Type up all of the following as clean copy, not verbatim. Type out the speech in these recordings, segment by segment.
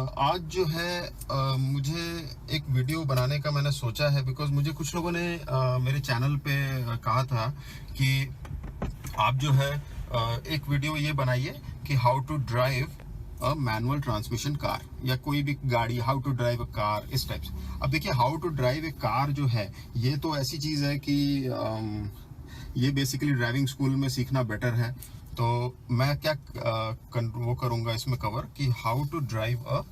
आज जो है मुझे एक वीडियो बनाने का मैंने सोचा है बिकॉज मुझे कुछ लोगों ने मेरे चैनल पे कहा था कि आप जो है एक वीडियो ये बनाइए कि how to drive a manual transmission car या कोई भी गाड़ी, how to drive a car, इस टाइप से। अब देखिए, how to drive a car जो है ये तो ऐसी चीज़ है कि ये बेसिकली ड्राइविंग स्कूल में सीखना बेटर है। तो मैं क्या वो करूँगा इसमें कवर कि how to drive a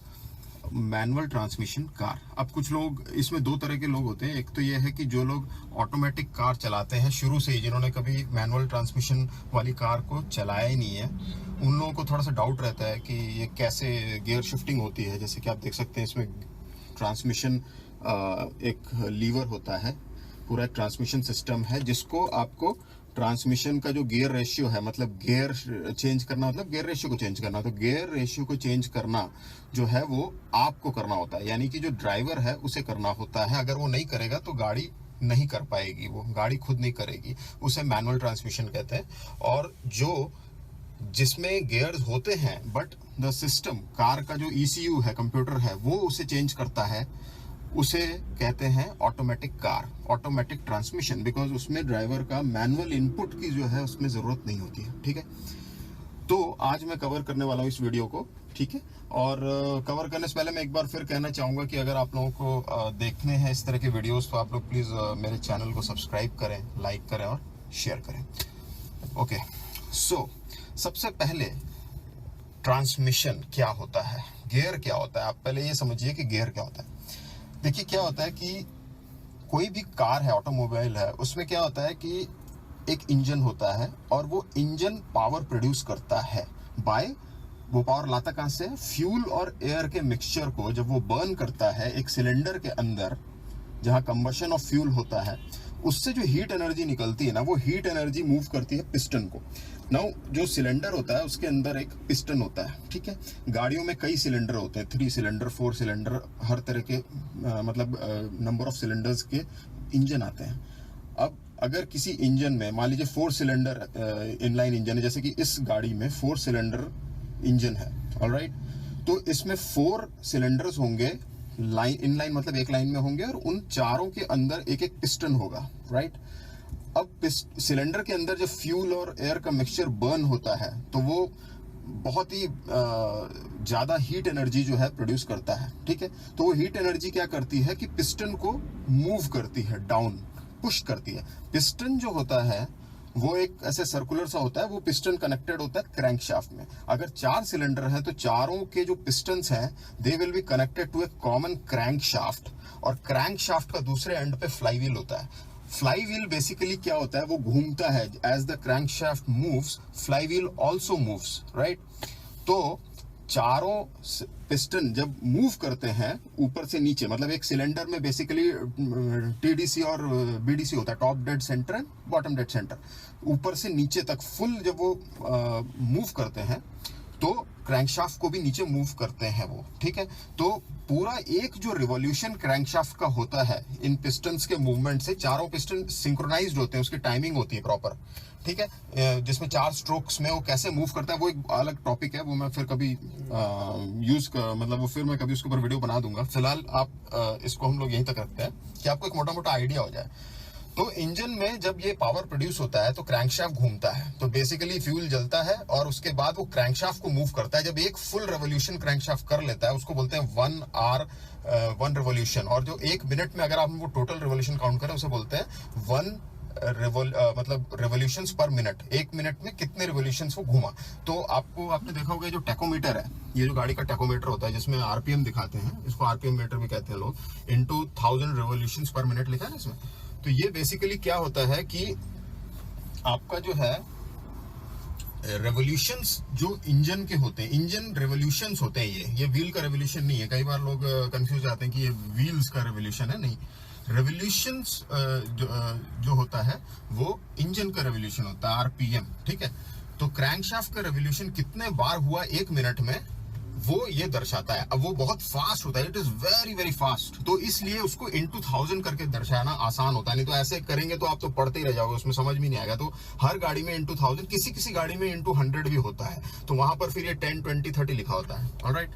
manual transmission car. अब कुछ लोग, इसमें दो तरह के लोग होते हैं। एक तो ये है कि जो लोग ऑटोमेटिक कार चलाते हैं शुरू से ही, जिन्होंने कभी मैनुअल ट्रांसमिशन वाली कार को चलाया ही नहीं है, उन लोगों को थोड़ा सा डाउट रहता है कि ये कैसे गियर शिफ्टिंग होती है। जैसे कि आप देख सकते हैं इसमें ट्रांसमिशन एक लीवर होता है, पूरा एक ट्रांसमिशन सिस्टम है जिसको आपको ट्रांसमिशन का जो गियर रेशियो है, मतलब गियर चेंज करना, मतलब गियर रेशियो को चेंज करना। तो गियर रेशियो को चेंज करना जो है वो आपको करना होता है, यानी कि जो ड्राइवर है उसे करना होता है। अगर वो नहीं करेगा तो गाड़ी नहीं कर पाएगी, वो गाड़ी खुद नहीं करेगी। उसे मैनुअल ट्रांसमिशन कहते हैं। और जो जिसमें गियर्स होते हैं बट द सिस्टम, कार का जो ECU है, कंप्यूटर है, वो उसे चेंज करता है, उसे कहते हैं automatic car, automatic transmission. Because उसमें ड्राइवर का मैनुअल इनपुट की जो है उसमें ज़रूरत नहीं होती है। ठीक है, तो आज मैं कवर करने वाला हूँ इस वीडियो को। ठीक है, और कवर करने से पहले मैं एक बार फिर कहना चाहूँगा कि अगर आप लोगों को देखने हैं इस तरह के वीडियोस तो आप लोग प्लीज़ मेरे चैनल को सब्सक्राइब करें, लाइक करें और शेयर करें। ओके, सो सबसे पहले ट्रांसमिशन क्या होता है, गियर क्या होता है। आप पहले ये समझिए कि गियर क्या होता है। देखिए, क्या होता है कि कोई भी कार है, ऑटोमोबाइल है, उसमें क्या होता है कि एक इंजन होता है और वो इंजन पावर प्रोड्यूस करता है बाय, वो पावर लाता कहाँ से, फ्यूल और एयर के मिक्सचर को जब वो बर्न करता है एक सिलेंडर के अंदर जहाँ कंबशन ऑफ फ्यूल होता है, उससे जो हीट एनर्जी निकलती है ना, वो हीट एनर्जी मूव करती है पिस्टन को। नाउ जो सिलेंडर होता है उसके अंदर एक पिस्टन होता है। ठीक है, गाड़ियों में कई सिलेंडर होते हैं, 3 सिलेंडर, 4 सिलेंडर, हर तरह के मतलब नंबर ऑफ सिलेंडर्स के इंजन आते हैं। अब अगर किसी इंजन में मान लीजिए 4 सिलेंडर इनलाइन इंजन है, जैसे कि इस गाड़ी में 4 सिलेंडर इंजन है, ऑलराइट, तो इसमें 4 सिलेंडर्स होंगे, लाइन इनलाइन मतलब एक लाइन में होंगे, और उन चारों के अंदर एक एक पिस्टन होगा, राइट। अब सिलेंडर के अंदर जब फ्यूल और एयर का मिक्सचर बर्न होता है तो वो बहुत ही ज़्यादा हीट एनर्जी जो है प्रोड्यूस करता है। ठीक है, तो वो हीट एनर्जी क्या करती है कि पिस्टन को मूव करती है, डाउन पुश करती है। पिस्टन जो होता है वो एक ऐसे सर्कुलर सा होता है, वो पिस्टन कनेक्टेड होता है क्रैंकशाफ्ट में। अगर 4 सिलेंडर है तो चारों के जो पिस्टन्स हैं they will be connected to a common crankshaft, और क्रैंकशाफ्ट का दूसरे एंड पे फ्लाईव्हील होता है। फ्लाईव्हील बेसिकली क्या होता है, वो घूमता है, as the crankshaft moves flywheel also moves, right. तो चारों पिस्टन जब मूव करते हैं ऊपर से नीचे, मतलब एक सिलेंडर में बेसिकली TDC और BDC होता है, top dead centre and bottom dead centre, ऊपर से नीचे तक फुल जब वो मूव करते हैं तो क्रैंकशाफ्ट को भी नीचे मूव करते हैं वो। ठीक है, तो पूरा एक जो रिवॉल्यूशन क्रैंकशाफ्ट का होता है इन पिस्टन्स के मूवमेंट से, चारों पिस्टन सिंक्रोनाइज्ड होते हैं, उसकी टाइमिंग होती है प्रॉपर। ठीक है, जिसमें 4 स्ट्रोक्स में वो कैसे मूव करता है वो एक अलग टॉपिक है, वो मैं फिर कभी मतलब वो फिर मैं कभी उसके ऊपर वीडियो बना दूंगा। फिलहाल आप इसको हम लोग यहीं तक रखते हैं कि आपको एक मोटा मोटा आइडिया हो जाए। तो इंजन में जब ये पावर प्रोड्यूस होता है तो क्रैंकशाफ्ट घूमता है, तो बेसिकली फ्यूल जलता है और उसके बाद वो क्रैंकशाफ्ट को मूव करता है। जब एक फुल रेवोल्यूशन क्रैंकशाफ्ट कर लेता है उसको बोलते हैं 1 आवर 1 रेवोल्यूशन, और जो 1 मिनट में अगर आप वो टोटल रेवोल्यूशन काउंट करें उसे बोलते हैं 1 मतलब रेवोल्यूशंस पर मिनट। 1 मिनट में कितने रेवोल्यूशंस वो घूमा। तो आपने देखा होगा जो टैकोमीटर है, ये जो गाड़ी का टैकोमीटर होता है जिसमें RPM दिखाते हैं, इसको RPM मीटर भी कहते हैं लोग, इनटू 1000 रेवोल्यूशंस पर मिनट लिखा है ना इसमें। तो ये बेसिकली क्या होता है कि आपका जो है रेवोल्यूशंस जो इंजन के होते हैं, इंजन रेवोल्यूशंस होते हैं, ये व्हील का रेवोल्यूशन नहीं है। कई बार लोग कंफ्यूज आते हैं कि ये व्हील्स का रेवोल्यूशन है, नहीं। रेवोल्यूशंस जो होता है वो इंजन का रेवोल्यूशन होता है, RPM। ठीक है, तो क्रैंकशाफ्ट का रेवोल्यूशन कितने बार हुआ 1 मिनट में वो ये दर्शाता है। अब वो बहुत फास्ट होता है, it is very very fast, तो इसलिए उसको इनटू 1000 करके दर्शाना आसान होता है। नहीं तो ऐसे करेंगे तो आप तो पढ़ते ही रह जाओगे, उसमें समझ भी नहीं आएगा। तो हर गाड़ी में इनटू 1000, किसी किसी गाड़ी में इनटू 100 भी होता है, तो वहां पर फिर ये 10, 20, 30 लिखा होता है। ऑलराइट,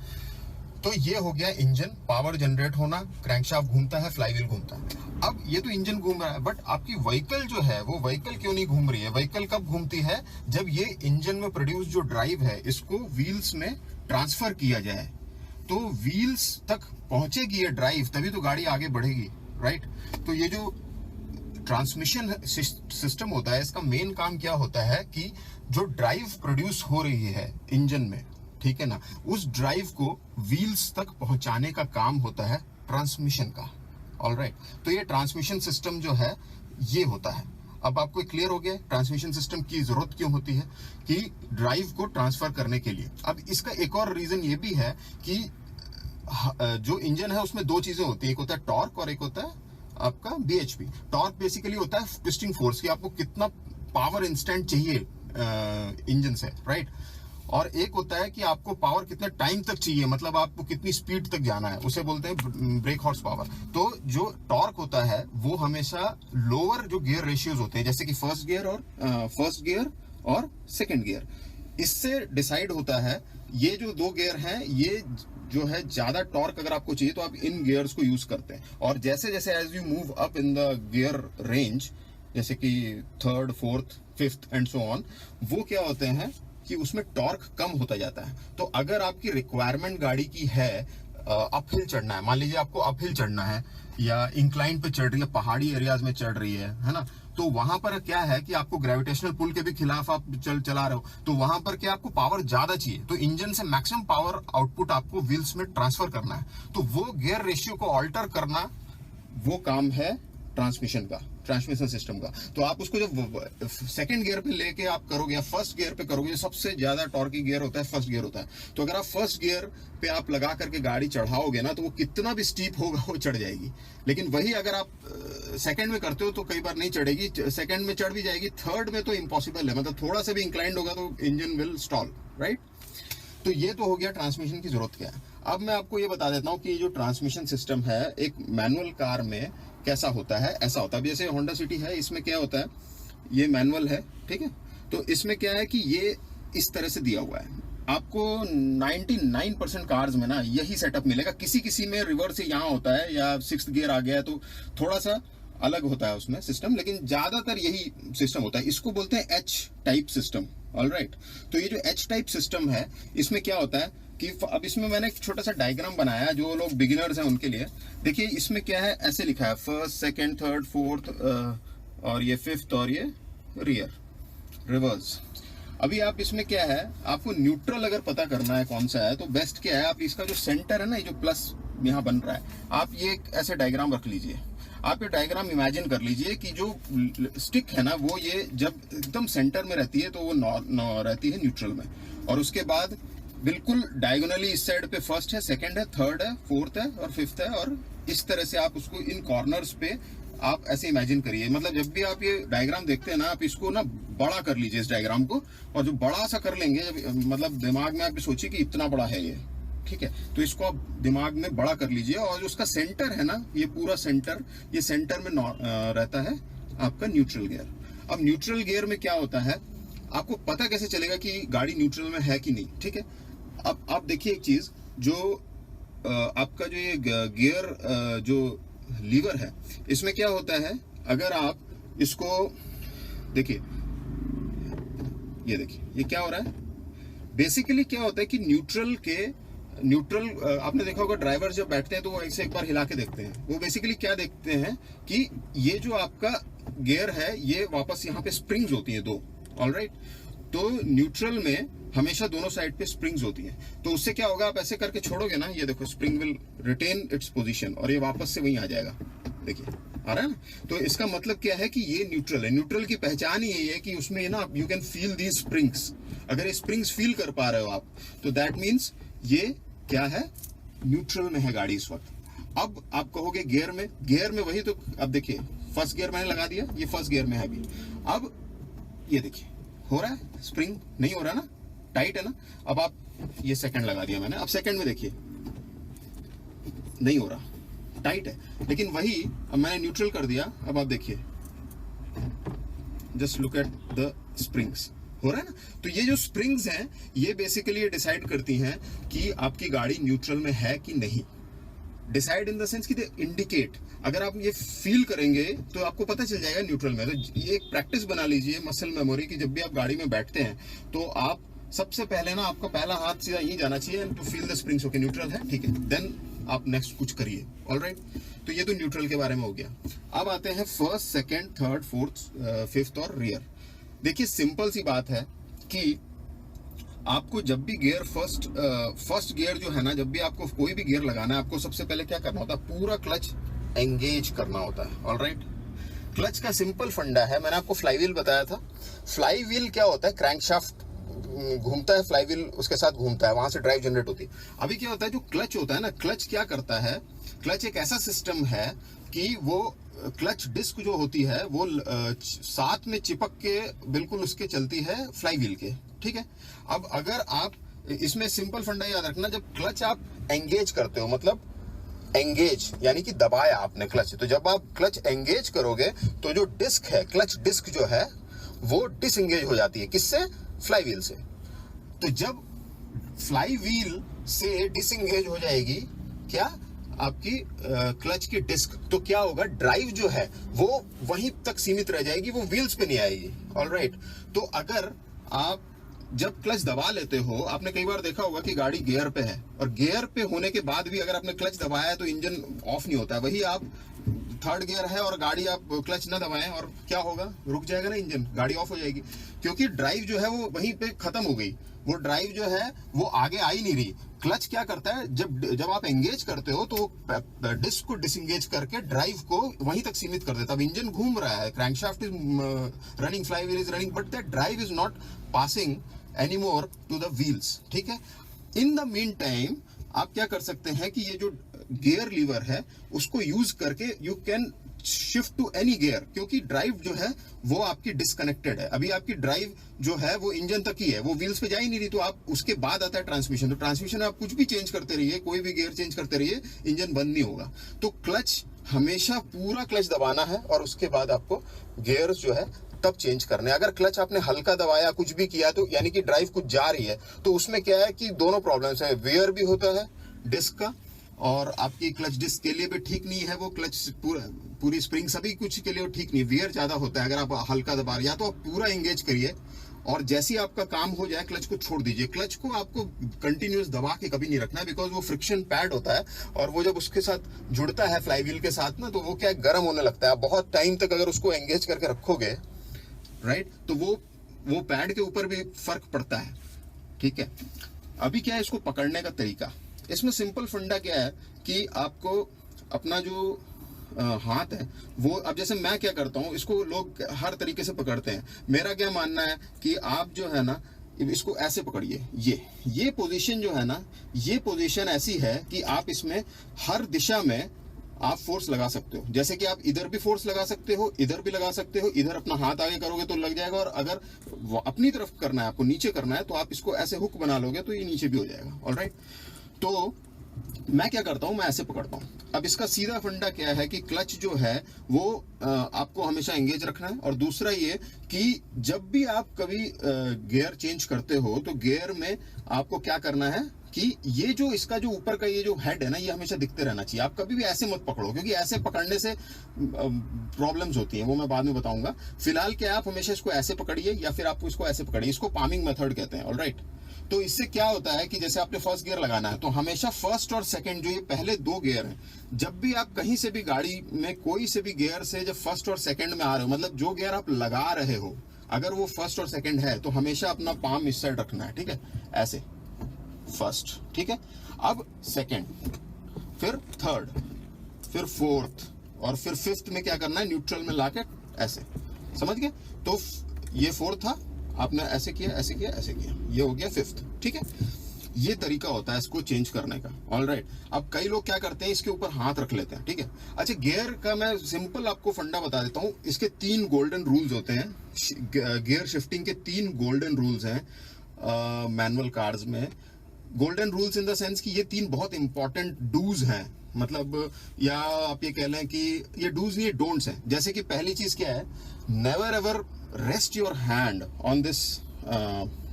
तो ये हो गया इंजन, पावर जनरेट होना, क्रैंकशाफ्ट घूमता है, फ्लाईव्हील घूमता है। अब ये तो इंजन घूम रहा है, बट आपकी व्हीकल जो है वो व्हीकल क्यों नहीं घूम रही है? व्हीकल कब घूमती है? जब ये इंजन में प्रोड्यूस जो ड्राइव है इसको व्हील्स में ट्रांसफर किया जाए, तो व्हील्स तक पहुंचेगी ये ड्राइव, तभी तो गाड़ी आगे बढ़ेगी, राइट? तो ये जो ट्रांसमिशन सिस्टम होता है, इसका मेन काम क्या होता है कि जो ड्राइव प्रोड्यूस हो रही है इंजन में, ठीक है ना, उस ड्राइव को व्हील्स तक पहुंचाने का काम होता है ट्रांसमिशन का। ऑलराइट, तो ये ट्रांसमिशन सिस्टम जो है ये होता है। अब आपको क्लियर हो गया ट्रांसमिशन सिस्टम की जरूरत क्यों होती है, कि ड्राइव को ट्रांसफर करने के लिए। अब इसका एक और रीजन ये भी है कि जो इंजन है उसमें दो चीजें होती है, एक होता है टॉर्क और एक होता है आपका बीएचपी। टॉर्क बेसिकली होता है ट्विस्टिंग फोर्स, कि आपको कितना पावर इंस्टेंट चाहिए इंजन से, राइट? और एक होता है कि आपको पावर कितने टाइम तक चाहिए, मतलब आपको कितनी स्पीड तक जाना है, उसे बोलते हैं ब्रेक हॉर्स पावर। तो जो टॉर्क होता है वो हमेशा लोअर जो गियर रेशियोज होते हैं, जैसे कि फर्स्ट गियर और सेकंड गियर, इससे डिसाइड होता है। ये जो दो गियर हैं, ये जो है ज्यादा टॉर्क अगर आपको चाहिए तो आप इन गियर्स को यूज करते हैं। और जैसे जैसे as you move up in the gear range, जैसे कि third, fourth, fifth and so on, वो क्या होते हैं कि उसमें टॉर्क कम होता जाता है। तो अगर आपकी रिक्वायरमेंट गाड़ी की है अपहिल चढ़ना है, मान लीजिए आपको अपहिल चढ़ना है या इंक्लाइन पे चढ़ रही है, पहाड़ी एरियाज में चढ़ रही है ना, तो वहां पर क्या है कि आपको ग्रेविटेशनल पुल के भी खिलाफ आप चला रहे हो, तो वहां पर क्या आपको पावर ज्यादा चाहिए, तो इंजन से मैक्सिमम पावर आउटपुट आपको व्हील्स में ट्रांसफर करना है। तो वो गियर रेशियो को ऑल्टर करना, वो काम है ट्रांसमिशन सिस्टम का। तो आप उसको जब सेकंड गियर पे लेके आप करोगे या फर्स्ट गियर पे करोगे, सबसे ज्यादा टॉर्की गियर होता है फर्स्ट गियर होता है। तो अगर आप फर्स्ट गियर पे आप लगा करके गाड़ी चढ़ाओगे ना, तो वो कितना भी स्टीप होगा वो चढ़ जाएगी। लेकिन वही अगर आप सेकंड में करते हो तो कई बार नहीं चढ़ेगी, सेकंड में चढ़ भी जाएगी, थर्ड में तो इम्पॉसिबल है, मतलब थोड़ा सा भी इंक्लाइंड होगा तो इंजन विल स्टॉल, राइट? तो ये तो हो गया ट्रांसमिशन की जरूरत क्या है। अब मैं आपको ये बता देता हूँ कि जो ट्रांसमिशन सिस्टम है एक मैनुअल कार में कैसा होता है, ऐसा होता है। जैसे होंडा सिटी है, इसमें क्या होता है, ये मैनुअल है, ठीक है? तो इसमें क्या है कि ये इस तरह से दिया हुआ है। आपको 99% कार्स में ना यही सेटअप मिलेगा, किसी किसी में रिवर्स यहाँ होता है या सिक्स्थ गियर आ गया है तो थोड़ा सा अलग होता है उसमें सिस्टम, लेकिन ज्यादातर यही सिस्टम होता है। इसको बोलते हैं एच टाइप सिस्टम, ऑलराइट? तो ये जो एच टाइप सिस्टम है, इसमें क्या होता है कि अब इसमें मैंने एक छोटा सा डायग्राम बनाया है जो लोग बिगिनर्स हैं उनके लिए। देखिए इसमें क्या है, ऐसे लिखा है फर्स्ट, सेकंड, थर्ड, फोर्थ और ये फिफ्थ और ये रिवर्स। अभी आप इसमें क्या है, आपको न्यूट्रल अगर पता करना है कौन सा है तो बेस्ट क्या है, आप इसका जो सेंटर है ना, ये जो प्लस यहाँ बन रहा है, आप ये ऐसे डायग्राम रख लीजिए। आप ये डायग्राम इमेजिन कर लीजिए कि जो स्टिक है ना, वो ये जब एकदम सेंटर में रहती है तो वो रहती है न्यूट्रल में, और उसके बाद बिल्कुल डायगोनली इस साइड पे फर्स्ट है, सेकंड है, थर्ड है, फोर्थ है और फिफ्थ है, और इस तरह से आप उसको इन कॉर्नर्स पे आप ऐसे इमेजिन करिए। मतलब जब भी आप ये डायग्राम देखते हैं ना, आप इसको ना बड़ा कर लीजिए इस डायग्राम को, और जो बड़ा सा कर लेंगे, मतलब दिमाग में आप सोचिए कि इतना बड़ा है ये, ठीक है? तो इसको आप दिमाग में बड़ा कर लीजिए, और जो उसका सेंटर है ना, ये पूरा सेंटर, ये सेंटर में रहता है आपका न्यूट्रल गियर। अब न्यूट्रल गियर में क्या होता है, आपको पता कैसे चलेगा कि गाड़ी न्यूट्रल में है कि नहीं, ठीक है? अब आप देखिए एक चीज, जो आपका जो ये गियर जो लीवर है, इसमें क्या होता है, अगर आप इसको देखिए, ये देखिए ये क्या हो रहा है, बेसिकली क्या होता है कि न्यूट्रल आपने देखा होगा ड्राइवर जब बैठते हैं तो वो ऐसे एक बार हिला के देखते हैं। वो बेसिकली क्या देखते हैं कि ये जो आपका गियर है, ये वापस यहाँ पे स्प्रिंग्स होती हैं दो, ऑलराइट? तो न्यूट्रल में हमेशा दोनों साइड पे स्प्रिंग्स होती हैं। तो उससे क्या होगा, आप ऐसे करके छोड़ोगे ना, ये देखो spring will retain its position और ये वापस से वहीं आ जाएगा। देखिए आ रहा है ना? तो इसका मतलब क्या है कि ये न्यूट्रल है। न्यूट्रल की पहचान ही यही है कि उसमें ना you can feel these springs. अगर ये स्प्रिंग्स फील कर पा रहे हो आप, तो दैट मीन्स ये क्या है, न्यूट्रल में है गाड़ी इस वक्त। अब आप कहोगे गियर में वही तो, अब देखिए फर्स्ट गियर मैंने लगा दिया, ये फर्स्ट गियर में है अभी। अब ये देखिए हो रहा है, स्प्रिंग नहीं हो रहा ना, टाइट है ना। अब आप ये सेकंड लगा दिया मैंने, अब सेकंड में देखिए नहीं हो रहा, टाइट है। लेकिन वही अब मैंने न्यूट्रल कर दिया, अब आप देखिए, just look at the springs, हो रहा है ना। तो ये जो स्प्रिंग्स हैं ये बेसिकली ये डिसाइड करती हैं कि आपकी गाड़ी न्यूट्रल में है कि नहीं। डिसाइड इन द सेंस कि दे इंडिकेट, अगर आप ये फील करेंगे तो आपको पता चल जाएगा न्यूट्रल में। तो ये एक प्रैक्टिस बना लीजिए मसल मेमोरी की, जब भी आप गाड़ी में बैठते हैं तो आप सबसे पहले ना आपका पहला हाथ सीधा यही जाना चाहिए to feel the springs, okay neutral है, ठीक है, देन आप नेक्स्ट कुछ करिए। ऑलराइट, तो ये तो न्यूट्रल के बारे में हो गया। अब आते हैं first, second, third, fourth, fifth और रियर। देखिए सिंपल सी बात है कि आपको जब भी गियर फर्स्ट गियर जो है ना, जब भी आपको कोई भी गियर लगाना है, आपको सबसे पहले क्या करना होता है, पूरा क्लच एंगेज करना होता है। ऑलराइट, क्लच का सिंपल फंडा है, मैंने आपको फ्लाईव्हील बताया था। फ्लाईव्हील क्या होता है, क्रैंकशाफ्ट घूमता है, फ्लाईव्हील उसके साथ घूमता है, वहां से ड्राइव जनरेट होती है। अभी क्या होता है, जो क्लच होता है ना, क्लच क्या करता है, क्लच एक ऐसा सिस्टम है कि वो क्लच डिस्क जो होती है वो साथ में चिपक के बिल्कुल उसके चलती है फ्लाईव्हील के, ठीक है। अब अगर आप इसमें सिंपल फंडा याद रखना, जब क्लच आप एंगेज करते हो, मतलब एंगेज यानी कि दबाया आपने क्लच, तो जब आप क्लच एंगेज करोगे तो जो डिस्क है, क्लच डिस्क जो है वो डिसएंगेज हो जाती है, किससे, फ्लाईव्हील से। तो जब फ्लाईव्हील से डिसएंगेज हो जाएगी क्या, आपकी क्लच की डिस्क, तो क्या होगा, ड्राइव जो है वो वहीं तक सीमित रह जाएगी, वो व्हील्स पे नहीं आएगी। ऑलराइट, तो अगर आप जब क्लच दबा लेते हो, आपने कई बार देखा होगा कि गाड़ी गियर पे है और गियर पे होने के बाद भी अगर आपने क्लच दबाया है तो इंजन ऑफ नहीं होता है। वही आप थर्ड गियर है और गाड़ी आप क्लच ना दबाएं और क्या होगा, रुक जाएगा ना इंजन, गाड़ी ऑफ हो जाएगी, क्योंकि ड्राइव जो है वो वहीं पे खत्म हो गई। वो ड्राइव जो है वो आगे आ ही नहीं रही। क्लच क्या करता है, जब आप एंगेज करते हो तो डिस्क को डिसएंगेज करके ड्राइव को वहीं तक सीमित कर देता है। अब इंजन घूम रहा है, crankshaft is running, flywheel is running, but that drive is not passing anymore to the wheels, ठीक है। इन द मीन टाइम आप क्या कर सकते हैं कि ये जो गियर लीवर है उसको यूज करके you can shift to any gear, क्योंकि ड्राइव जो है वो आपकी डिस्कनेक्टेड है। अभी आपकी ड्राइव जो है वो इंजन तक ही है, वो व्हील्स पे जा ही नहीं रही। तो आप उसके बाद आता है ट्रांसमिशन, तो ट्रांसमिशन में आप कुछ भी चेंज करते रहिए, कोई भी गियर चेंज करते रहिए, इंजन बंद नहीं होगा। तो क्लच हमेशा पूरा क्लच दबाना है और उसके बाद आपको गियर्स जो है तब चेंज करने। अगर क्लच आपने हल्का दबाया, कुछ भी किया, तो यानी कि ड्राइव कुछ जा रही है, तो उसमें क्या है कि दोनों प्रॉब्लम्स है, वेयर भी होता है डिस्क का, और आपकी क्लच डिस्क के लिए भी ठीक नहीं है वो क्लच, पूरी स्प्रिंग सभी कुछ के लिए ठीक नहीं, वेयर ज्यादा होता है अगर आप हल्का दबा रहे। या तो आप पूरा एंगेज करिए और जैसे ही आपका काम हो जाए क्लच को छोड़ दीजिए। क्लच को आपको कंटिन्यूअस दबा के कभी नहीं रखना है, बिकॉज वो फ्रिक्शन पैड होता है और वो जब उसके साथ जुड़ता है फ्लाईव्हील के साथ ना, तो वो क्या गर्म होने लगता है। बहुत टाइम तक अगर उसको एंगेज करके रखोगे, राइट, तो वो पैड के ऊपर भी फर्क पड़ता है, ठीक है। अभी क्या है इसको पकड़ने का तरीका, इसमें सिंपल फंडा क्या है कि आपको अपना जो हाथ है वो, अब जैसे मैं क्या करता हूँ, इसको लोग हर तरीके से पकड़ते हैं। मेरा क्या मानना है कि आप जो है ना इसको ऐसे पकड़िए, ये पोजीशन जो है ना, ये पोजीशन ऐसी है कि आप इसमें हर दिशा में आप फोर्स लगा सकते हो। जैसे कि आप इधर भी फोर्स लगा सकते हो, इधर भी लगा सकते हो, इधर अपना हाथ आगे करोगे तो लग जाएगा, और अगर अपनी तरफ करना है, आपको नीचे करना है, तो आप इसको ऐसे हुक बना लोगे तो ये नीचे भी हो जाएगा। ऑलराइट, तो मैं क्या करता हूं, मैं ऐसे पकड़ता हूं। अब इसका सीधा फंडा क्या है कि क्लच जो है वो आपको हमेशा एंगेज रखना है, और दूसरा ये कि जब भी आप कभी गियर चेंज करते हो तो गियर में आपको क्या करना है कि ये जो इसका जो ऊपर का ये जो हेड है ना, ये हमेशा दिखते रहना चाहिए। आप कभी भी ऐसे मत पकड़ो, क्योंकि ऐसे पकड़ने से प्रॉब्लम्स होती हैं, वो मैं बाद में बताऊंगा। फिलहाल क्या, आप हमेशा इसको ऐसे पकड़िए या फिर आप इसको ऐसे पकड़िए, इसको पामिंग मेथड कहते हैं। ऑलराइट, तो इससे क्या होता है कि जैसे आपने फर्स्ट गियर लगाना है, तो हमेशा फर्स्ट और सेकंड जो ये पहले दो गियर हैं, जब भी आप कहीं से भी गाड़ी में कोई से भी गियर से जब फर्स्ट और सेकंड में आ रहे हो, मतलब जो गियर आप लगा रहे हो अगर वो फर्स्ट और सेकंड है, तो हमेशा अपना पाम इस साइड रखना है, ठीक है, ऐसे फर्स्ट, ठीक है। अब सेकंड, फिर थर्ड, फिर फोर्थ, और फिर फिफ्थ में क्या करना है, न्यूट्रल में लाके ऐसे, समझ गए। तो ये फोर्थ था, आपने ऐसे किया, ऐसे किया, ऐसे किया, ये हो गया फिफ्थ, ठीक है। ये तरीका होता है इसको चेंज करने का। ऑलराइट, अब कई लोग क्या करते हैं, इसके ऊपर हाथ रख लेते हैं, ठीक है। अच्छा, गियर का मैं सिंपल आपको फंडा बता देता हूँ। इसके 3 गोल्डन रूल्स होते हैं, गियर शिफ्टिंग के 3 गोल्डन रूल्स हैं मैनुअल कार्स में। Golden rules in the sense कि ये 3 बहुत इंपॉर्टेंट डूज हैं, मतलब या आप ये कह लें कि ये डूज नहीं, डोंट्स हैं। जैसे कि पहली चीज क्या है, never ever rest your hand on this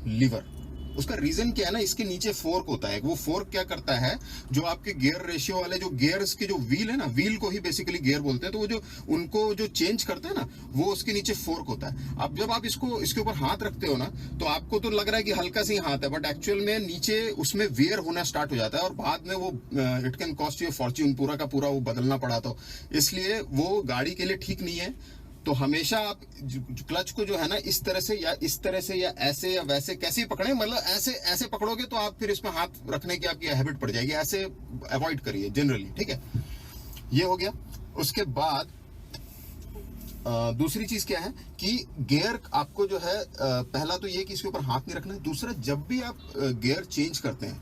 lever. उसका रीजन क्या है ना, इसके नीचे फोर्क होता है। वो फोर्क क्या करता है, जो आपके गियर रेशियो वाले जो गियर्स के जो व्हील है ना, व्हील को ही बेसिकली गियर बोलते हैं, तो वो जो उनको जो चेंज करते हैं ना, वो उसके नीचे फोर्क होता है। अब जब आप इसको इसके ऊपर हाथ रखते हो ना, तो आपको तो लग रहा है कि हल्का सा ही हाथ है, बट एक्चुअल में नीचे उसमें वेयर होना स्टार्ट हो जाता है और बाद में वो it can cost you Fortune, पूरा का पूरा वो बदलना पड़ा। तो इसलिए वो गाड़ी के लिए ठीक नहीं है। तो हमेशा आप क्लच को जो है ना, इस तरह से या इस तरह से या ऐसे या वैसे कैसे ही पकड़े, मतलब ऐसे ऐसे पकड़ोगे तो आप फिर इसमें हाथ रखने की आपकी हैबिट पड़ जाएगी। ऐसे अवॉइड करिए जनरली, ठीक है। ये हो गया। उसके बाद दूसरी चीज क्या है कि गियर आपको जो है, पहला तो ये कि इसके ऊपर हाथ नहीं रखना है। दूसरा, जब भी आप गियर चेंज करते हैं,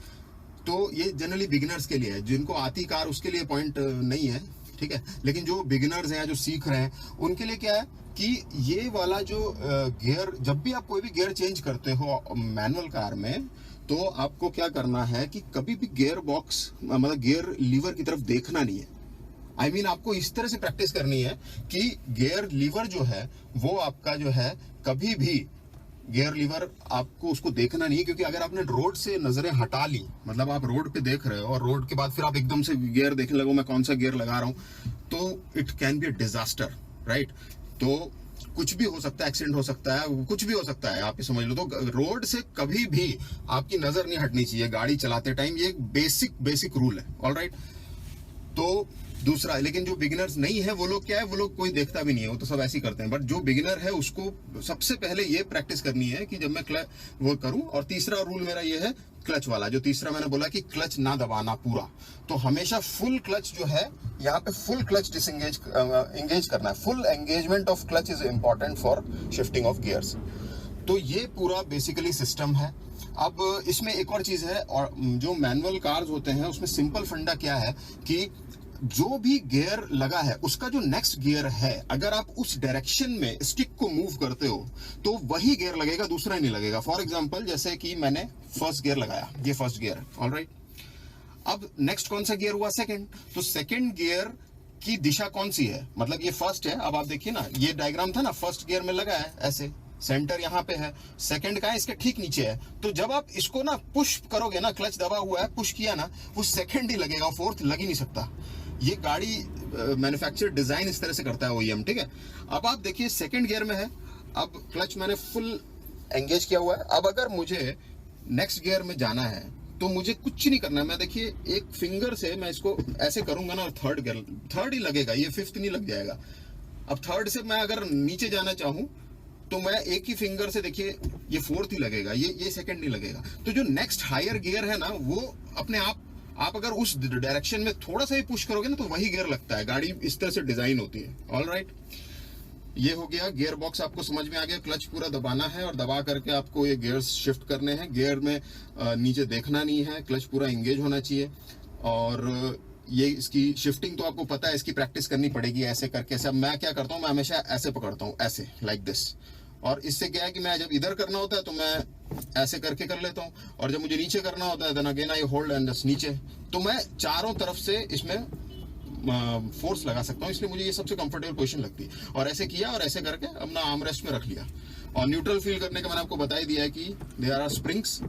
तो ये जनरली बिगिनर्स के लिए है। जिनको आती कार उसके लिए पॉइंट नहीं है, ठीक है। लेकिन जो बिगिनर्स हैं, जो सीख रहे हैं, उनके लिए क्या है कि ये वाला जो गियर, जब भी आप कोई भी गियर चेंज करते हो मैनुअल कार में, तो आपको क्या करना है कि कभी भी गियर बॉक्स मतलब गियर लीवर की तरफ देखना नहीं है। I mean, आपको इस तरह से प्रैक्टिस करनी है कि गियर लीवर जो है वो आपका जो है, कभी भी गियर लीवर आपको उसको देखना नहीं है। क्योंकि अगर आपने रोड से नजरें हटा ली, मतलब आप रोड पे देख रहे हो और रोड के बाद फिर आप एकदम से गियर देखने लगो, मैं कौन सा गियर लगा रहा हूं, तो it can be a disaster, right. तो कुछ भी हो सकता है, एक्सीडेंट हो सकता है, कुछ भी हो सकता है, आप ये समझ लो। तो रोड से कभी भी आपकी नजर नहीं हटनी चाहिए गाड़ी चलाते टाइम। ये एक बेसिक रूल है, ऑलराइट। तो दूसरा, लेकिन जो बिगिनर्स नहीं है वो लोग क्या है, वो लोग कोई देखता भी नहीं है, वो तो सब ऐसे ही करते हैं। बट जो बिगिनर है उसको सबसे पहले ये प्रैक्टिस करनी है कि जब मैं वो करूं। और तीसरा रूल मेरा ये है क्लच वाला, जो तीसरा मैंने बोला कि क्लच ना दबाना पूरा। तो हमेशा फुल क्लच जो है, यहाँ पे फुल क्लच डिसएंगेज एंगेज करना है। Full engagement of clutch is important for shifting of gears. तो ये पूरा बेसिकली सिस्टम है। अब इसमें एक और चीज है, और जो मैनुअल कार्स होते हैं उसमें सिंपल फंडा क्या है कि जो भी गियर लगा है उसका जो नेक्स्ट गियर है, अगर आप उस डायरेक्शन में स्टिक को मूव करते हो तो वही गियर लगेगा, दूसरा नहीं लगेगा। फॉर एग्जांपल, जैसे कि मैंने फर्स्ट गियर लगाया, ये फर्स्ट गियर है, ऑलराइट। अब नेक्स्ट कौन सा गियर हुआ, सेकंड। तो सेकंड गियर की दिशा कौन सी है, मतलब ये फर्स्ट है। अब आप देखिए ना, ये डायग्राम था ना, फर्स्ट गियर में लगा है ऐसे, सेंटर यहाँ पे है, सेकंड का है इसके ठीक नीचे है। तो जब आप इसको ना पुश करोगे ना, क्लच दबा हुआ है, पुश किया ना, वो सेकंड ही लगेगा, फोर्थ लग ही नहीं सकता। ये गाड़ी मैन्युफैक्चर डिजाइन इस तरह से करता है ओईएम, ठीक है। अब आप देखिए सेकंड गियर में है, अब क्लच मैंने फुल एंगेज किया हुआ है। अब अगर मुझे नेक्स्ट गियर में जाना है तो मुझे कुछ नहीं करना है। मैं देखिए एक फिंगर से मैं इसको ऐसे करूंगा ना, थर्ड ही लगेगा, ये फिफ्थ नहीं लग जाएगा। अब थर्ड से मैं अगर नीचे जाना चाहूं तो मैं एक ही फिंगर से, देखिए ये फोर्थ ही लगेगा, ये सेकंड नहीं लगेगा। तो जो नेक्स्ट हायर गियर है ना, वो अपने आप अगर उस डायरेक्शन में थोड़ा सा ही पुश करोगे ना, तो वही गियर लगता है। गाड़ी इस तरह से डिजाइन होती है, ऑलराइट। ये हो गया गियर बॉक्स, आपको समझ में आ गया। क्लच पूरा दबाना है और दबा करके आपको ये गियर्स शिफ्ट करने हैं। गियर में नीचे देखना नहीं है, क्लच पूरा एंगेज होना चाहिए। और ये इसकी शिफ्टिंग तो आपको पता है, इसकी प्रैक्टिस करनी पड़ेगी ऐसे करके। सब मैं क्या करता हूँ, मैं हमेशा ऐसे पकड़ता हूँ, ऐसे, लाइक दिस। और इससे क्या है कि मैं जब इधर करना होता है तो मैं ऐसे करके कर लेता हूँ, और जब मुझे नीचे करना होता है then again I hold and just नीचे। तो मैं चारों तरफ से इसमें फोर्स लगा सकता हूँ, इसलिए मुझे ये सबसे कंफर्टेबल पोजीशन लगती है। और ऐसे किया और ऐसे करके अपना आर्म रेस्ट में रख लिया। और न्यूट्रल फील करने का मैंने आपको बता ही दिया है कि देयर आर स्प्रिंग्स।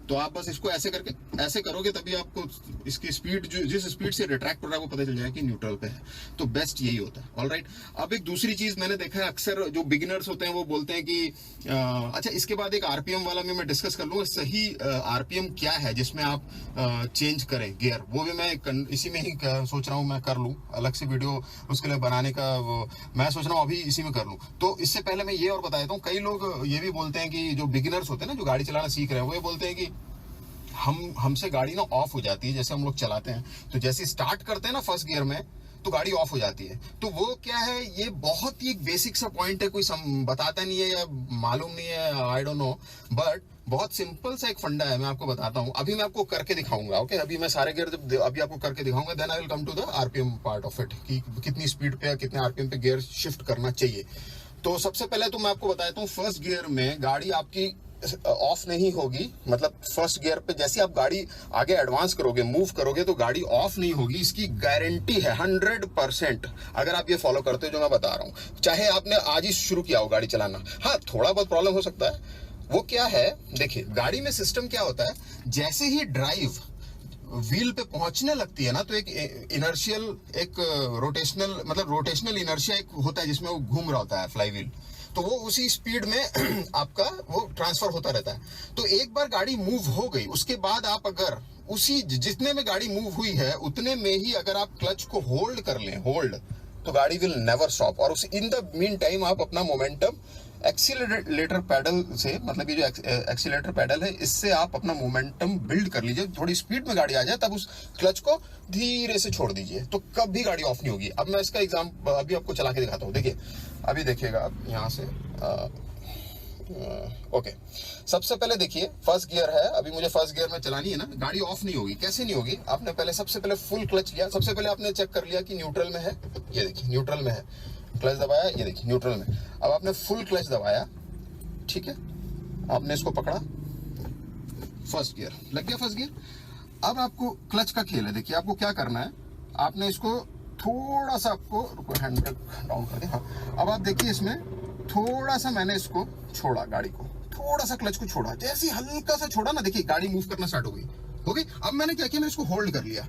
तो आप बस इसको ऐसे करके ऐसे करोगे तभी आपको इसकी स्पीड, जो जिस स्पीड से रिट्रैक्ट हो रहा है वो पता चल जाएगा कि न्यूट्रल पे है। तो बेस्ट यही होता है, ऑलराइट। अब एक दूसरी चीज मैंने देखा है, अक्सर जो बिगिनर्स होते हैं वो बोलते हैं कि अच्छा, इसके बाद एक आरपीएम वाला भी मैं डिस्कस कर लूँ, सही आरपीएम क्या है जिसमें आप चेंज करें गियर। वो भी मैं इसी में ही सोच रहा हूँ मैं कर लूँ, अलग से वीडियो उसके लिए बनाने का मैं सोच रहा हूँ, अभी इसी में कर लूँ। तो इससे पहले मैं ये और बता देता हूँ, कई लोग ये भी बोलते हैं कि जो बिगिनर्स होते हैं ना, जो गाड़ी चलाना सीख रहे हैं, वो ये बोलते हैं कि हमसे गाड़ी ना ऑफ हो जाती है। जैसे हम लोग चलाते हैं तो जैसे स्टार्ट करते हैं ना फर्स्ट गियर में, तो गाड़ी ऑफ हो जाती है। तो वो क्या है, ये बहुत ही एक बेसिक सा पॉइंट है, कोई बताता नहीं है या मालूम नहीं है, आई डोंट नो, बट बहुत सिंपल सा एक फंडा है, मैं आपको बताता हूँ। अभी मैं आपको करके दिखाऊंगा, ओके। अभी मैं सारे गियर जब अभी आपको करके दिखाऊंगा, then I will come to the RPM part of it, कि कितनी स्पीड पे या कितने आरपीएम पे गियर शिफ्ट करना चाहिए। तो सबसे पहले तो मैं आपको बताता हूँ, फर्स्ट गियर में गाड़ी आपकी ऑफ नहीं होगी। मतलब फर्स्ट गियर पे जैसे आप गाड़ी आगे एडवांस करोगे, मूव करोगे, तो गाड़ी ऑफ नहीं होगी, इसकी गारंटी है 100%। अगर आप ये फॉलो करते हो जो मैं बता रहा हूँ, चाहे आपने आज ही शुरू किया हो गाड़ी चलाना। हाँ, थोड़ा बहुत प्रॉब्लम हो सकता है, वो क्या है, देखिए गाड़ी में सिस्टम क्या होता है, जैसे ही ड्राइव व्हील पे पहुंचने लगती है ना, तो एक इनर्शियल, एक रोटेशनल, मतलब रोटेशनल इनर्शिया एक होता है जिसमें वो घूम रहा होता है फ्लाई व्हील, तो वो उसी स्पीड में आपका वो ट्रांसफर होता रहता है। तो एक बार गाड़ी मूव हो गई, उसके बाद आप अगर उसी जितने में गाड़ी मूव हुई है उतने में ही अगर आप क्लच को होल्ड कर लें, होल्ड, तो गाड़ी विल नेवर स्टॉप। और उस इन द मीन टाइम आप अपना मोमेंटम एक्सीलरेटर पैडल से, मतलब ये जो एक्सीलरेटर पैडल है, इससे आप अपना मोमेंटम बिल्ड कर लीजिए। थोड़ी स्पीड में गाड़ी आ जाए तब उस क्लच को धीरे से छोड़ दीजिए, तो कभी गाड़ी ऑफ नहीं होगी। अब मैं इसका एग्जाम अभी आपको चला के दिखाता हूँ। देखिए अभी देखिएगा आप यहाँ से ओके। सबसे पहले देखिए फर्स्ट गियर है, अभी मुझे फर्स्ट गियर में चलानी है ना, गाड़ी ऑफ नहीं होगी। कैसे नहीं होगी, आपने पहले सबसे पहले फुल क्लच लिया, सबसे पहले आपने चेक कर लिया कि न्यूट्रल में है, ये देखिए न्यूट्रल में है, क्लच दबाया, ये देखिए न्यूट्रल में। अब आपने फुल क्लच दबाया, ठीक है, आपने इसको पकड़ा, फर्स्ट गियर लग गया, फर्स्ट गियर। अब आपको क्लच का खेल है, देखिए आपको क्या करना है, आपने इसको थोड़ा सा, आपको रुको, हैंड ब्रेक डाउन कर दिया। हाँ, अब आप देखिए इसमें थोड़ा सा मैंने इसको छोड़ा, गाड़ी को थोड़ा सा क्लच को छोड़ा, जैसे हल्का सा छोड़ा ना, देखिए गाड़ी मूव करना स्टार्ट हो गई, हो गई। अब मैंने क्या किया, मैं इसको होल्ड कर लिया।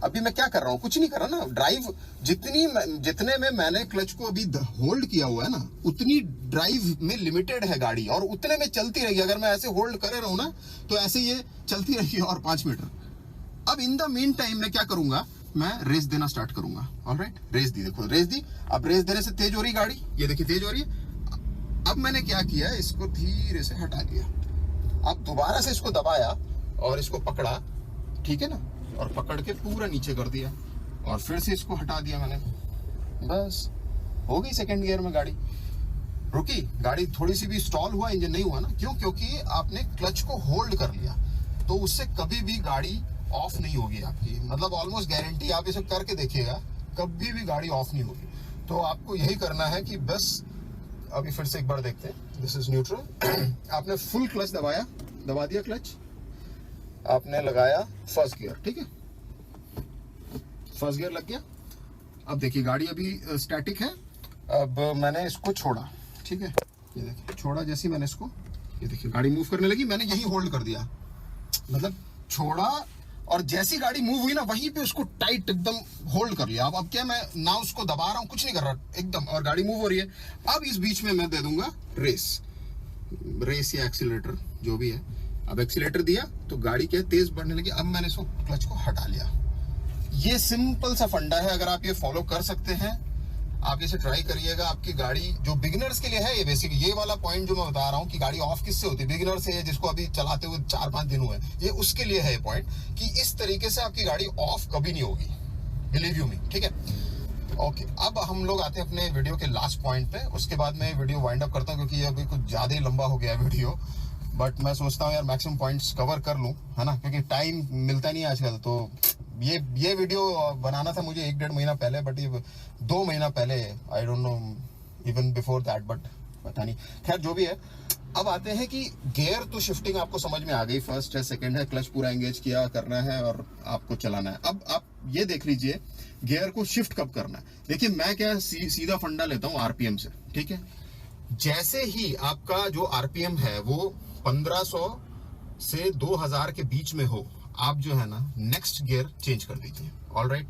अभी मैं क्या कर रहा हूं, कुछ नहीं कर रहा ना, ड्राइव जितने में मैंने क्लच को अभी होल्ड किया हुआ है ना, उतनी ड्राइव में लिमिटेड है गाड़ी, और उतने में चलती रहेगी। अगर मैं ऐसे होल्ड करे रहूं ना, तो ऐसे ये चलती रहेगी और 5 मीटर। अब इन द मीन टाइम मैं क्या करूंगा, मैं रेस देना स्टार्ट करूंगा। ऑलराइट, रेस दी, देखो रेस दी। अब रेस देने से तेज हो रही गाड़ी, ये देखिए तेज हो रही है। अब मैंने क्या किया, इसको धीरे से हटा दिया। अब दोबारा से इसको दबाया और इसको पकड़ा, ठीक है ना, और पकड़ के पूरा नीचे कर दिया, और फिर से इसको हटा दिया मैंने, बस हो गई सेकंड गियर में गाड़ी। रुकी गाड़ी, थोड़ी सी भी स्टॉल हुआ, इंजन नहीं हुआ ना, क्यों, क्योंकि आपने क्लच को होल्ड कर लिया। तो उससे कभी भी गाड़ी ऑफ नहीं होगी आपकी, मतलब ऑलमोस्ट गारंटी, आप इसे करके देखिएगा, कभी भी गाड़ी ऑफ नहीं होगी। तो आपको यही करना है कि बस, अभी फिर से एक बार देखते हैं, दिस इज न्यूट्रल। आपने फुल क्लच दबाया, दबा दिया क्लच, आपने लगाया फर्स्ट गियर, ठीक है, फर्स्ट गियर लग गया। अब देखिए गाड़ी अभी स्टैटिक है। अब मैंने इसको छोड़ा, ठीक है, ये देखिए छोड़ा, जैसे मैंने इसको, ये देखिए गाड़ी मूव करने लगी, मैंने यही होल्ड कर दिया, मतलब छोड़ा, और जैसी गाड़ी मूव हुई ना, वहीं पे उसको टाइट एकदम होल्ड कर लिया। अब क्या, मैं ना उसको दबा रहा हूँ, कुछ नहीं कर रहा एकदम, और गाड़ी मूव हो रही है। अब इस बीच में मैं दे दूंगा रेस या एक्सीलरेटर, जो भी है। अब एक्सीलरेटर दिया तो गाड़ी क्या तेज बढ़ने लगी। अब मैंने इसको क्लच को हटा लिया। ये सिंपल सा फंडा है, अगर आप ये फॉलो कर सकते हैं, आप इसे ट्राई करिएगा। आपकी गाड़ी जो बिगिनर्स के लिए है, ये बेसिक ये वाला पॉइंट जो मैं बता रहा हूँ कि गाड़ी ऑफ किससे होती है, बिगिनर से, जिसको अभी चलाते हुए 4-5 दिन हुए, ये उसके लिए है ये पॉइंट, कि इस तरीके से आपकी गाड़ी ऑफ कभी नहीं होगी, बिलीव यू मी, ठीक है। ओके, अब हम लोग आते हैं अपने वीडियो के लास्ट पॉइंट पे, उसके बाद मैं वीडियो वाइंड अप करता हूँ, क्योंकि ये अभी कुछ ज्यादा ही लंबा हो गया वीडियो, बट मैं सोचता हूँ यार मैक्सिमम पॉइंट्स कवर कर लूँ, है ना, क्योंकि टाइम मिलता नहीं है आजकल। तो ये वीडियो बनाना था मुझे 1-1.5 महीना पहले, बट ये 2 महीना पहले, I don't know even before that, but पता नहीं, खैर जो भी है। अब आते हैं कि गियर तो शिफ्टिंग आपको समझ में आ गई, फर्स्ट है, सेकंड है, क्लच पूरा एंगेज किया, करना है और आपको चलाना है। अब आप ये देख लीजिए गियर को शिफ्ट कब करना है। देखिए मैं क्या सीधा फंडा लेता हूँ आरपीएम से, ठीक है। जैसे ही आपका जो आरपीएम है वो 1500 से 2000 के बीच में हो, आप जो है ना नेक्स्ट गियर चेंज कर दीजिए। ऑलराइट,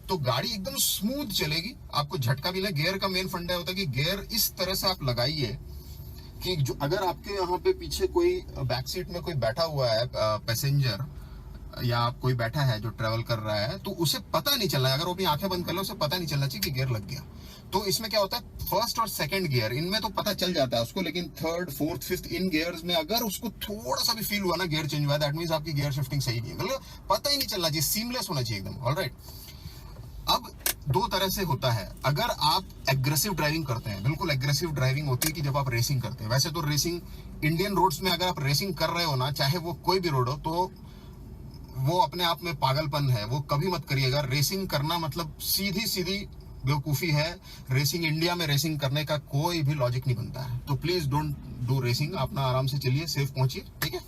तो गाड़ी एकदम स्मूथ चलेगी, आपको झटका भी नहीं। गियर का मेन फंडा होता है कि गियर इस तरह से आप लगाइए कि जो अगर आपके यहाँ पे पीछे कोई बैक सीट में कोई बैठा हुआ है, पैसेंजर या कोई बैठा है जो ट्रेवल कर रहा है, तो उसे पता नहीं चलना है, अगर वो अपनी आंखें बंद कर ले उसे पता नहीं चलना चाहिए कि गियर लग गया। तो इसमें क्या होता है, फर्स्ट और सेकंड गियर इनमें तो पता चल जाता है उसको, लेकिन थर्ड, फोर्थ, फिफ्थ इन गियर्स में अगर उसको थोड़ा सा भी फील हुआ ना गियर चेंज हुआ, दैट मींस आपकी गियर शिफ्टिंग सही नहीं है, मतलब पता ही नहीं चलना चाहिए, सीमलेस होना चाहिए एकदम। ऑलराइट, अब 2 तरह से होता है। अगर आप एग्रेसिव ड्राइविंग करते हैं, बिल्कुल एग्रेसिव ड्राइविंग होती है कि जब आप रेसिंग करते हैं। वैसे तो रेसिंग इंडियन रोड्स में अगर आप रेसिंग कर रहे हो ना, चाहे वो कोई भी रोड हो, तो वो अपने आप में पागलपन है, वो कभी मत करिएगा। रेसिंग करना मतलब सीधी सीधी बेवकूफ़ी है। रेसिंग, इंडिया में रेसिंग करने का कोई भी लॉजिक नहीं बनता है। तो प्लीज डोंट डू रेसिंग, अपना आराम से चलिए, सेफ पहुंचिए, ठीक है।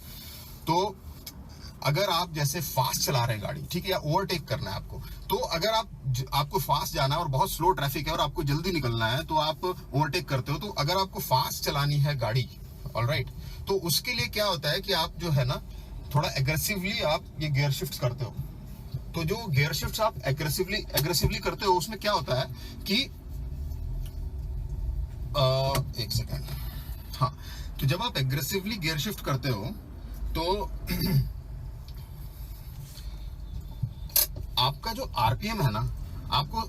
तो अगर आप जैसे फास्ट चला रहे हैं गाड़ी, ठीक है, या ओवरटेक करना है आपको, तो अगर आपको फास्ट जाना है और बहुत स्लो ट्रैफिक है और आपको जल्दी निकलना है, तो आप ओवरटेक करते हो। तो अगर आपको फास्ट चलानी है गाड़ी, ऑलराइट। तो उसके लिए क्या होता है कि आप जो है ना थोड़ा एग्रेसिवली आप ये गियर शिफ्ट करते हो। तो जो गियर शिफ्ट आप एग्रेसिवली करते हो उसमें क्या होता है कि एक सेकेंड, हाँ, तो जब आप एग्रेसिवली गियर शिफ्ट करते हो तो आपका जो आरपीएम है ना, आपको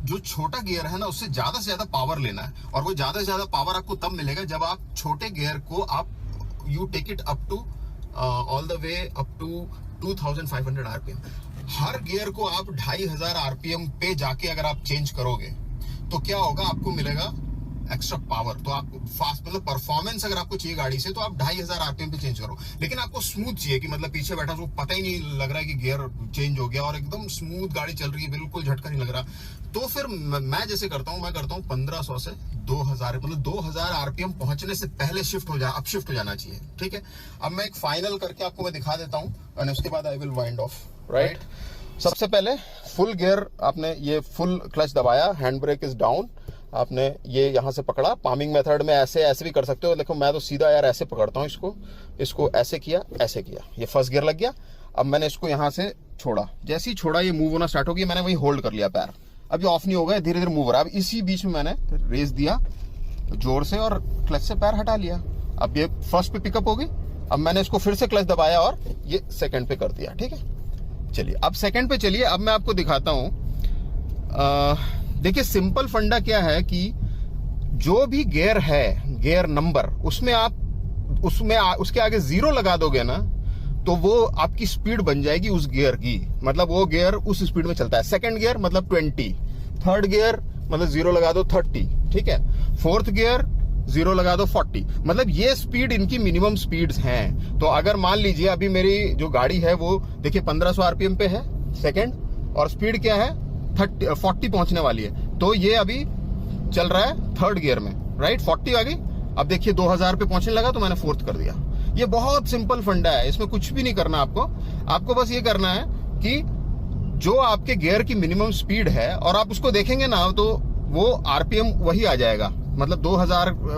जो छोटा गियर है ना उससे ज्यादा से ज्यादा पावर लेना है, और वो ज्यादा से ज्यादा पावर आपको तब मिलेगा जब आप छोटे गियर को आप you take it up to all the way up to 2500 RPM. हर गियर को आप 2500 आरपीएम पे जाके अगर आप चेंज करोगे तो क्या होगा, आपको मिलेगा एक्स्ट्रा पावर। तो आप फास्ट मतलब परफॉर्मेंस अगर आपको चाहिए गाड़ी से तो आप 2500 आरपीएम पे चेंज करो। लेकिन आपको स्मूथ चाहिए कि मतलब पीछे बैठा तो पता ही नहीं लग रहा है कि गियर चेंज हो गया और एकदम स्मूथ गाड़ी चल रही है, बिल्कुल झटका नहीं लग रहा। तो फिर मैं जैसे करता हूँ, मैं करता हूँ 1500 से 2000, मतलब 2000 आरपीएम पहुंचने से पहले शिफ्ट हो जाना चाहिए। ठीक है, अब मैं एक फाइनल करके आपको मैं दिखा देता हूँ और उसके बाद I will wind of. Right, सबसे पहले फुल गियर आपने ये फुल क्लच दबाया, हैंड ब्रेक इज डाउन, आपने ये यहां से पकड़ा। पामिंग मेथड में ऐसे भी कर सकते हो। देखो मैं तो सीधा यार ऐसे पकड़ता हूँ इसको ऐसे किया, ये फर्स्ट गियर लग गया। अब मैंने इसको यहां से छोड़ा, जैसे ही छोड़ा ये मूव होना स्टार्ट हो गया, मैंने वही होल्ड कर लिया पैर। अब ये ऑफ नहीं होगा, धीरे धीरे मूव हो रहा है। अब इसी बीच में मैंने रेस दिया जोर से और क्लच से पैर हटा लिया। अब ये फर्स्ट पे पिकअप हो गई। अब मैंने इसको फिर से क्लच दबाया और ये सेकंड पे कर दिया। ठीक है, चलिए अब सेकंड पे चलिए। अब मैं आपको दिखाता हूं। देखिए सिंपल फंडा क्या है कि जो भी गियर है, गियर नंबर, उसके आगे 0 लगा दोगे ना तो वो आपकी स्पीड बन जाएगी उस गियर की। मतलब वो गियर उस स्पीड में चलता है। सेकंड गियर मतलब 20, थर्ड गियर मतलब 0 लगा दो 30, ठीक है, फोर्थ गियर 0 लगा दो 40। मतलब ये स्पीड इनकी मिनिमम स्पीड्स हैं। तो अगर मान लीजिए अभी मेरी जो गाड़ी है वो देखिए 1500 आरपीएम पे है सेकंड, और स्पीड क्या है 40 पहुंचने वाली है। तो ये अभी चल रहा है थर्ड गियर में, राइट, 40 आ गई। अब देखिए 2000 पे पहुंचने लगा तो मैंने फोर्थ कर दिया। ये बहुत सिंपल फंडा है, इसमें कुछ भी नहीं करना आपको बस ये करना है कि जो आपके गियर की मिनिमम स्पीड है और आप उसको देखेंगे ना तो वो आरपीएम वही आ जाएगा। मतलब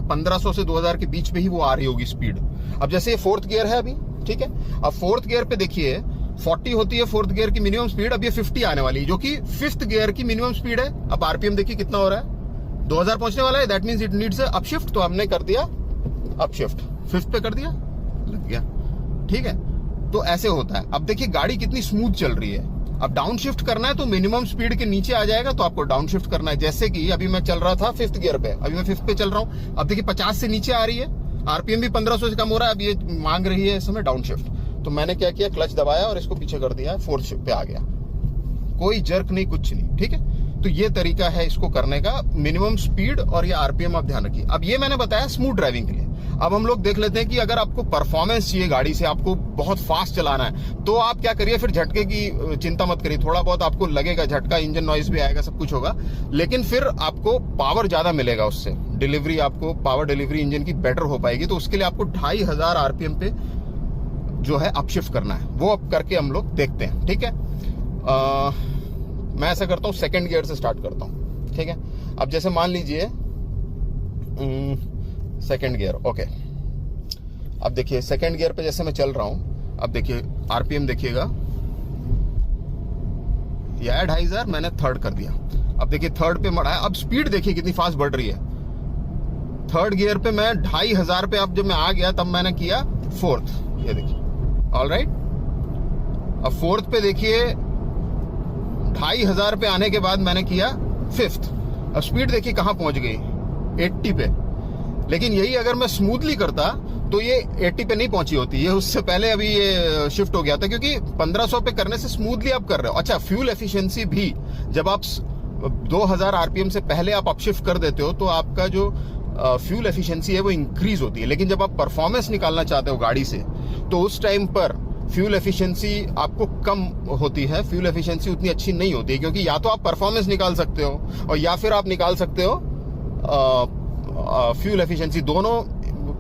1500 से 2000 के बीच में ही वो आ रही होगी स्पीड। अब जैसे ये फोर्थ गियर है अभी, ठीक है, अब फोर्थ गियर पे देखिए 40 होती है फोर्थ गियर की मिनिमम स्पीड। अब ये 50 आने वाली है जो कि फिफ्थ गियर की मिनिमम स्पीड है। अब आरपीएम देखिए कितना हो रहा है, 2000 पहुंचने वाला है। That means it needs upshift. तो हमने कर दिया अपशिफ्ट, फिफ्थ पे कर दिया, लग गया। ठीक है, तो ऐसे होता है। अब देखिए गाड़ी कितनी स्मूथ चल रही है। अब डाउन शिफ्ट करना है तो मिनिमम स्पीड के नीचे आ जाएगा, तो आपको डाउन शिफ्ट करना है। जैसे कि अभी मैं चल रहा था फिफ्थ गियर पे, अभी मैं फिफ्थ पे चल रहा हूं। अब देखिए 50 से नीचे आ रही है, आरपीएम भी 1500 से कम हो रहा है। अब ये मांग रही है इस समय डाउन शिफ्ट। तो मैंने क्या किया, क्लच दबाया और इसको पीछे कर दिया, फोर्थ शिफ्ट पे आ गया। कोई जर्क नहीं, कुछ नहीं। ठीक है, तो ये तरीका है इसको करने का, मिनिमम स्पीड और ये आरपीएम आप ध्यान रखिए। अब ये मैंने बताया स्मूथ ड्राइविंग के लिए। अब हम लोग देख लेते हैं कि अगर आपको परफॉर्मेंस चाहिए गाड़ी से, आपको बहुत फास्ट चलाना है, तो आप क्या करिए, फिर झटके की चिंता मत करिए। थोड़ा बहुत आपको लगेगा झटका, इंजन नॉइज भी आएगा, सब कुछ होगा, लेकिन फिर आपको पावर ज्यादा मिलेगा उससे। डिलीवरी, आपको पावर डिलीवरी इंजन की बेटर हो पाएगी। तो उसके लिए आपको 2500 आरपीएम पे जो है अपशिफ्ट करना है, वो अब करके हम लोग देखते हैं। ठीक है, मैं ऐसा करता हूं, सेकंड गियर से स्टार्ट करता हूं। ठीक है, अब जैसे मान लीजिए सेकंड गियर, ओके। अब देखिए सेकंड गियर पे जैसे मैं चल रहा हूं, अब देखिए आरपीएम देखिएगा, ये 2500, मैंने थर्ड कर दिया। अब देखिए थर्ड पे बढ़ा है। अब स्पीड देखिए कितनी फास्ट बढ़ रही है। थर्ड गियर पे मैं 2500 पे अब जब मैं आ गया तब मैंने किया फोर्थ, ये देखिए, ऑलराइट। अब फोर्थ पे देखिए 2500 पे आने के बाद मैंने किया फिफ्थ। अब स्पीड देखिए कहां पहुंच गई, 80 पे। लेकिन यही अगर मैं स्मूथली करता तो ये 80 पे नहीं पहुंची होती, ये उससे पहले अभी ये शिफ्ट हो गया था, क्योंकि 1500 पे करने से स्मूथली आप कर रहे हो। अच्छा, फ्यूल एफिशिएंसी भी जब आप 2000 आरपीएम से पहले आप अपशिफ्ट कर देते हो तो आपका जो फ्यूल एफिशिएंसी है वो इंक्रीज होती है। लेकिन जब आप परफॉर्मेंस निकालना चाहते हो गाड़ी से तो उस टाइम पर फ्यूल एफिशिएंसी आपको कम होती है, फ्यूल एफिशिएंसी उतनी अच्छी नहीं होती है, क्योंकि या तो आप परफॉर्मेंस निकाल सकते हो और या फिर आप निकाल सकते हो फ्यूल एफिशिएंसी। दोनों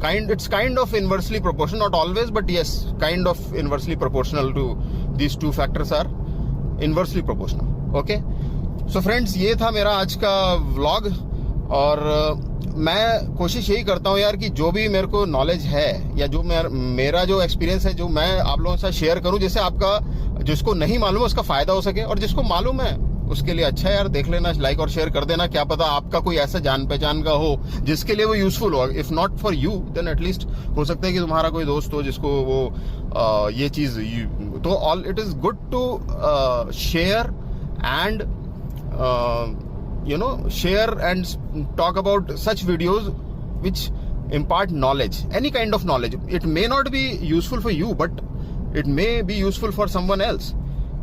it's kind of inversely proportional, not always, but yes, kind of inversely proportional to these two factors are inversely proportional. Okay, so friends, ये था मेरा आज का व्लॉग और मैं कोशिश यही करता हूँ यार कि जो भी मेरे को नॉलेज है या जो मेरा जो एक्सपीरियंस है जो मैं आप लोगों के साथ शेयर करूँ, जिससे आपका जिसको नहीं मालूम है उसका फायदा हो सके, और जिसको मालूम है उसके लिए अच्छा है यार, देख लेना, लाइक और शेयर कर देना। क्या पता आपका कोई ऐसा जान पहचान का हो जिसके लिए वो यूजफुल हो। If not for you then at least हो सकता है कि तुम्हारा कोई दोस्त हो जिसको वो ये चीज, तो all it is good to share and share and talk about such videos which impart knowledge, any kind of knowledge. It may not be useful for you but it may be useful for someone else.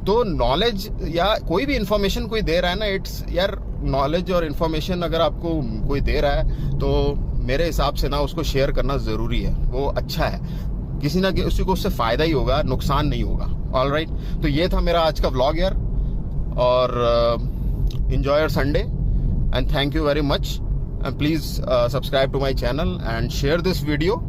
तो knowledge या कोई भी information कोई दे रहा है ना, it's यार knowledge और इन्फॉर्मेशन अगर आपको कोई दे रहा है तो मेरे हिसाब से ना उसको शेयर करना जरूरी है, वो अच्छा है, किसी ना किसी को उससे फायदा ही होगा, नुकसान नहीं होगा। ऑलराइट, तो ये था मेरा आज का व्लॉग यार, और enjoy your Sunday and thank you very much, and please subscribe to my channel and share this video.